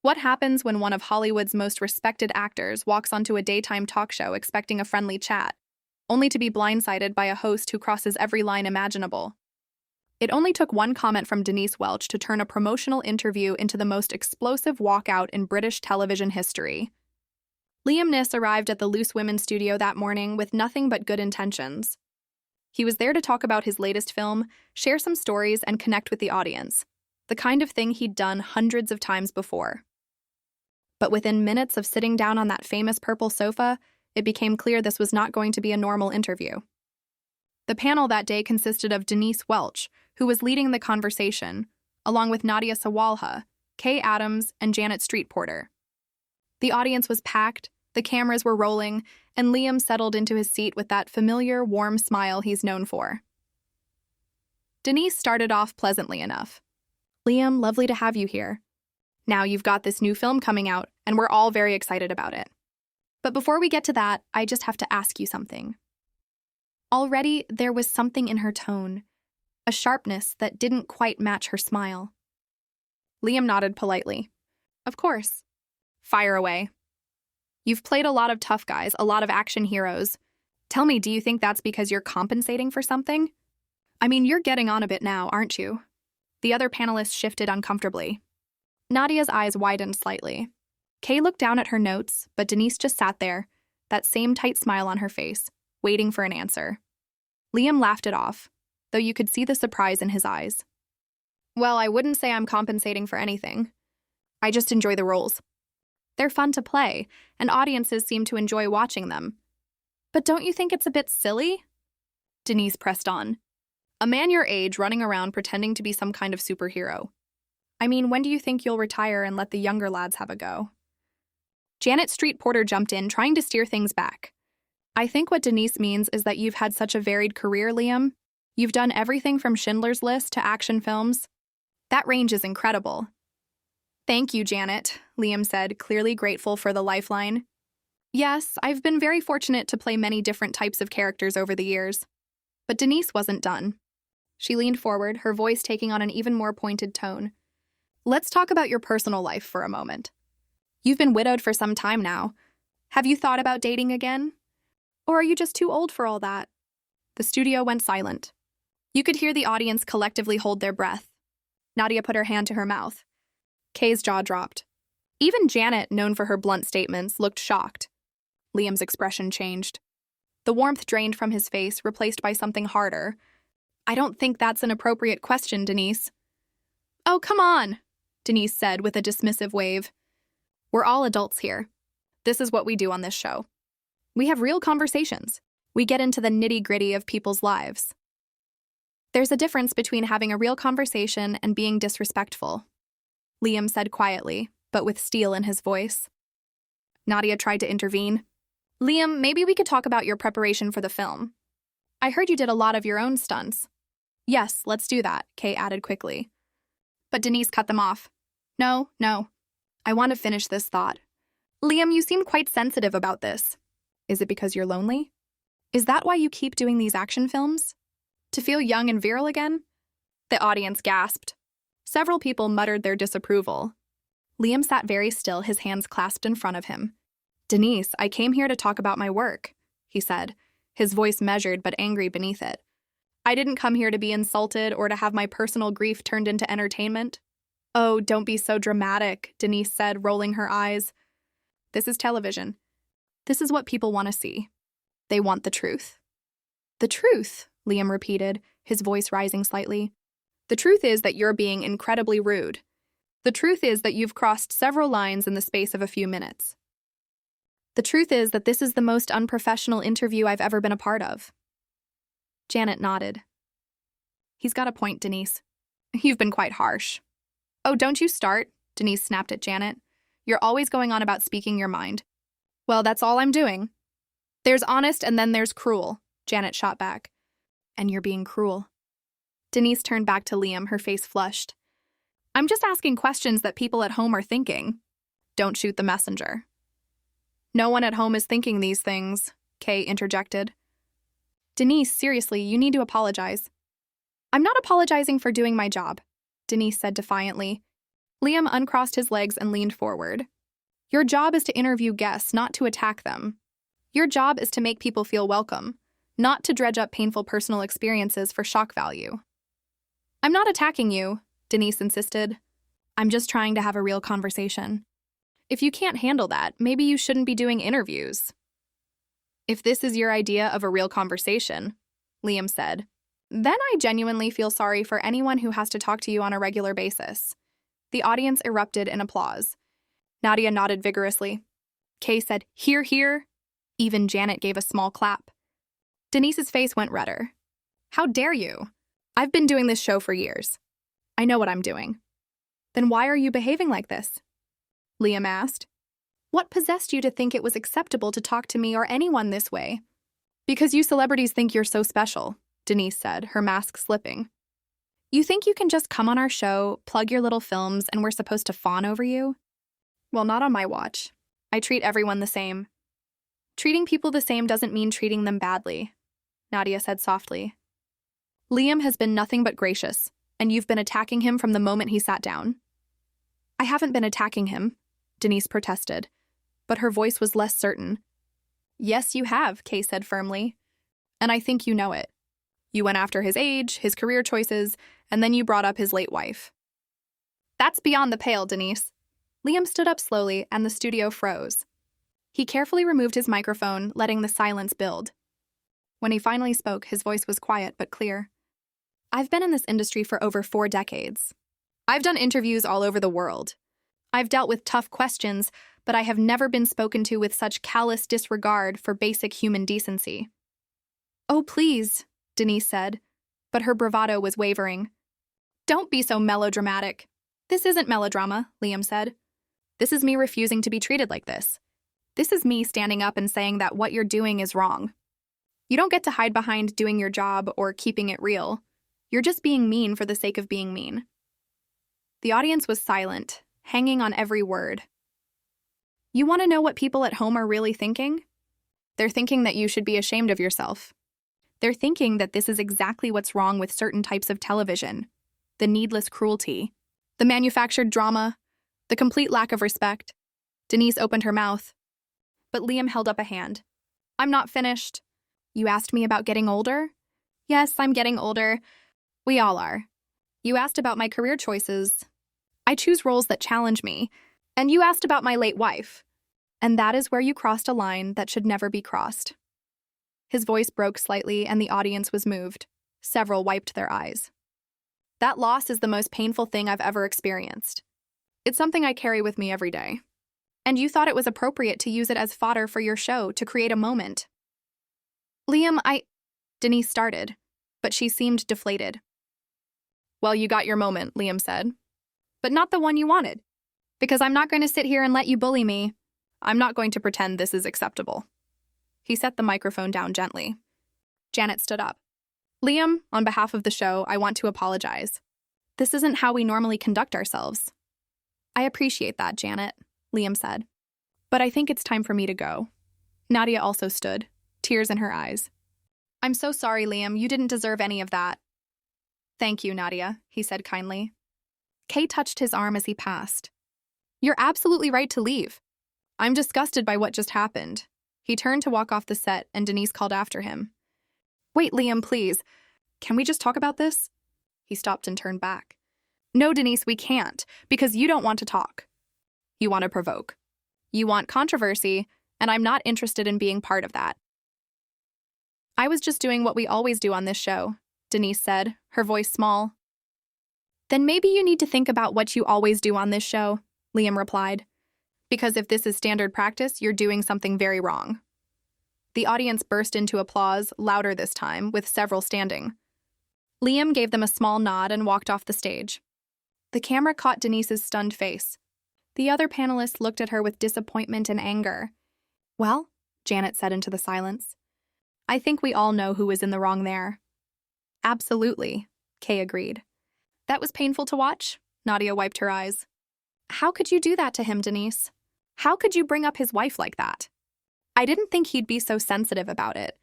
What happens when one of Hollywood's most respected actors walks onto a daytime talk show expecting a friendly chat, only to be blindsided by a host who crosses every line imaginable? It only took one comment from Denise Welch to turn a promotional interview into the most explosive walkout in British television history. LiamNeeson arrived at the Loose Women studio that morning with nothing but good intentions. He was there to talk about his latest film, share some stories, and connect with the audience, the kind of thing he'd done hundreds of times before. But within minutes of sitting down on that famous purple sofa, it became clear this was not going to be a normal interview. The panel that day consisted of Denise Welch, who was leading the conversation, along with Nadia Sawalha, Kay Adams, and Janet Street Porter. The audience was packed, the cameras were rolling, and Liam settled into his seat with that familiar, warm smile he's known for. Denise started off pleasantly enough. "Liam, lovely to have you here. Now you've got this new film coming out, and we're all very excited about it. But before we get to that, I just have to ask you something." Already, there was something in her tone, a sharpness that didn't quite match her smile. Liam nodded politely. "Of course. Fire away. You've played a lot of tough guys, a lot of action heroes. Tell me, do you think that's because you're compensating for something? I mean, you're getting on a bit now, aren't you?" The other panelists shifted uncomfortably. Nadia's eyes widened slightly. Kay looked down at her notes, but Denise just sat there, that same tight smile on her face, waiting for an answer. Liam laughed it off, though you could see the surprise in his eyes. "Well, I wouldn't say I'm compensating for anything. I just enjoy the roles. They're fun to play, and audiences seem to enjoy watching them. But don't you think it's a bit silly?" Denise pressed on. "A man your age running around pretending to be some kind of superhero. I mean, when do you think you'll retire and let the younger lads have a go?" Janet Street Porter jumped in, trying to steer things back. "I think what Denise means is that you've had such a varied career, Liam. You've done everything from Schindler's List to action films. That range is incredible." "Thank you, Janet," Liam said, clearly grateful for the lifeline. "Yes, I've been very fortunate to play many different types of characters over the years." But Denise wasn't done. She leaned forward, her voice taking on an even more pointed tone. "Let's talk about your personal life for a moment. You've been widowed for some time now. Have you thought about dating again? Or are you just too old for all that?" The studio went silent. You could hear the audience collectively hold their breath. Nadia put her hand to her mouth. Kay's jaw dropped. Even Janet, known for her blunt statements, looked shocked. Liam's expression changed. The warmth drained from his face, replaced by something harder. "I don't think that's an appropriate question, Denise." "Oh, come on," Denise said with a dismissive wave. "We're all adults here. This is what we do on this show. We have real conversations. We get into the nitty-gritty of people's lives. There's a difference between having a real conversation and being disrespectful," Liam said quietly, but with steel in his voice. Nadia tried to intervene. "Liam, maybe we could talk about your preparation for the film. I heard you did a lot of your own stunts." "Yes, let's do that," Kay added quickly. But Denise cut them off. No. I want to finish this thought. Liam, you seem quite sensitive about this. Is it because you're lonely? Is that why you keep doing these action films? To feel young and virile again?" The audience gasped. Several people muttered their disapproval. Liam sat very still, his hands clasped in front of him. "Denise, I came here to talk about my work," he said, his voice measured but angry beneath it. "I didn't come here to be insulted or to have my personal grief turned into entertainment." "Oh, don't be so dramatic," Denise said, rolling her eyes. "This is television. This is what people want to see. They want the truth." "The truth," Liam repeated, his voice rising slightly. "The truth is that you're being incredibly rude. The truth is that you've crossed several lines in the space of a few minutes. The truth is that this is the most unprofessional interview I've ever been a part of." Janet nodded. "He's got a point, Denise. You've been quite harsh." "Oh, don't you start," Denise snapped at Janet. "You're always going on about speaking your mind." "Well, that's all I'm doing." "There's honest and then there's cruel," Janet shot back. "And you're being cruel." Denise turned back to Liam, her face flushed. "I'm just asking questions that people at home are thinking. Don't shoot the messenger." "No one at home is thinking these things," Kay interjected. "Denise, seriously, you need to apologize." "I'm not apologizing for doing my job," Denise said defiantly. Liam uncrossed his legs and leaned forward. Your job is to interview guests, not to attack them. Your job is to make people feel welcome, not to dredge up painful personal experiences for shock value. I'm not attacking you, Denise insisted. I'm just trying to have a real conversation. If you can't handle that, maybe you shouldn't be doing interviews. If this is your idea of a real conversation, Liam said, then I genuinely feel sorry for anyone who has to talk to you on a regular basis. The audience erupted in applause. Nadia nodded vigorously. Kay said, "Hear, hear." Even Janet gave a small clap. Denise's face went redder. How dare you? I've been doing this show for years. I know what I'm doing. Then why are you behaving like this? Liam asked. What possessed you to think it was acceptable to talk to me or anyone this way? Because you celebrities think you're so special, Denise said, her mask slipping. You think you can just come on our show, plug your little films, and we're supposed to fawn over you? Well, not on my watch. I treat everyone the same. Treating people the same doesn't mean treating them badly, Nadia said softly. Liam has been nothing but gracious, and you've been attacking him from the moment he sat down. I haven't been attacking him, Denise protested, but her voice was less certain. Yes, you have, Kay said firmly, and I think you know it. You went after his age, his career choices, and then you brought up his late wife. That's beyond the pale, Denise. Liam stood up slowly, and the studio froze. He carefully removed his microphone, letting the silence build. When he finally spoke, his voice was quiet but clear. I've been in this industry for over 4 decades. I've done interviews all over the world. I've dealt with tough questions, but I have never been spoken to with such callous disregard for basic human decency. Oh, please, Denise said, but her bravado was wavering. Don't be so melodramatic. This isn't melodrama, Liam said. This is me refusing to be treated like this. This is me standing up and saying that what you're doing is wrong. You don't get to hide behind doing your job or keeping it real. You're just being mean for the sake of being mean. The audience was silent, hanging on every word. You want to know what people at home are really thinking? They're thinking that you should be ashamed of yourself. They're thinking that this is exactly what's wrong with certain types of television. The needless cruelty, the manufactured drama, the complete lack of respect. Denise opened her mouth, but Liam held up a hand. I'm not finished. You asked me about getting older? Yes, I'm getting older. We all are. You asked about my career choices. I choose roles that challenge me. And you asked about my late wife. And that is where you crossed a line that should never be crossed. His voice broke slightly and the audience was moved. Several wiped their eyes. That loss is the most painful thing I've ever experienced. It's something I carry with me every day. And you thought it was appropriate to use it as fodder for your show to create a moment. Liam, Denise started, but she seemed deflated. Well, you got your moment, Liam said. But not the one you wanted. Because I'm not going to sit here and let you bully me. I'm not going to pretend this is acceptable. He set the microphone down gently. Janet stood up. Liam, on behalf of the show, I want to apologize. This isn't how we normally conduct ourselves. I appreciate that, Janet, Liam said. But I think it's time for me to go. Nadia also stood, tears in her eyes. I'm so sorry, Liam. You didn't deserve any of that. Thank you, Nadia, he said kindly. Kay touched his arm as he passed. You're absolutely right to leave. I'm disgusted by what just happened. He turned to walk off the set, and Denise called after him. Wait, Liam, please. Can we just talk about this? He stopped and turned back. No, Denise, we can't, because you don't want to talk. You want to provoke. You want controversy, and I'm not interested in being part of that. I was just doing what we always do on this show, Denise said, her voice small. Then maybe you need to think about what you always do on this show, Liam replied. Because if this is standard practice, you're doing something very wrong. The audience burst into applause, louder this time, with several standing. Liam gave them a small nod and walked off the stage. The camera caught Denise's stunned face. The other panelists looked at her with disappointment and anger. Well, Janet said into the silence, I think we all know who was in the wrong there. Absolutely, Kay agreed. That was painful to watch, Nadia wiped her eyes. How could you do that to him, Denise? How could you bring up his wife like that? I didn't think he'd be so sensitive about it.